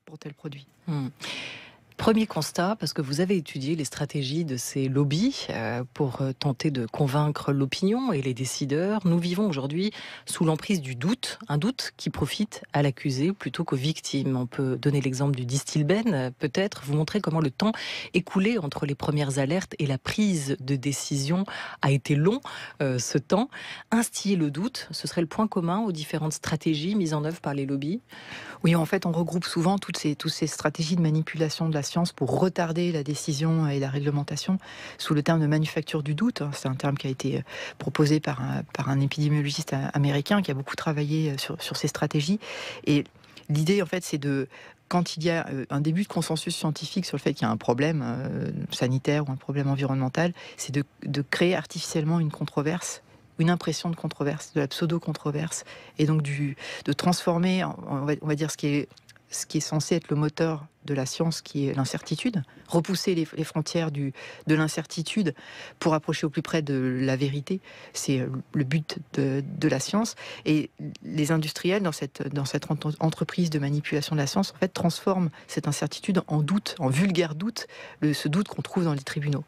pour tel produit. Mmh. Premier constat, parce que vous avez étudié les stratégies de ces lobbies pour tenter de convaincre l'opinion et les décideurs. Nous vivons aujourd'hui sous l'emprise du doute, un doute qui profite à l'accusé plutôt qu'aux victimes. On peut donner l'exemple du Distilben, peut-être, vous montrer comment le temps écoulé entre les premières alertes et la prise de décision a été long, ce temps. Instiller le doute, ce serait le point commun aux différentes stratégies mises en œuvre par les lobbies. Oui, en fait, on regroupe souvent toutes ces stratégies de manipulation de la science pour retarder la décision et la réglementation sous le terme de manufacture du doute. C'est un terme qui a été proposé par un épidémiologiste américain qui a beaucoup travaillé sur ces stratégies. Et l'idée, en fait, c'est de... Quand il y a un début de consensus scientifique sur le fait qu'il y a un problème sanitaire ou un problème environnemental, c'est de créer artificiellement une controverse, une impression de controverse, de la pseudo-controverse, et donc de transformer, on va dire, ce qui est censé être le moteur de la science, qui est l'incertitude, repousser les frontières de l'incertitude pour approcher au plus près de la vérité. C'est le but de la science. Et les industriels, dans cette entreprise de manipulation de la science, en fait, transforment cette incertitude en doute, en vulgaire doute, ce doute qu'on trouve dans les tribunaux.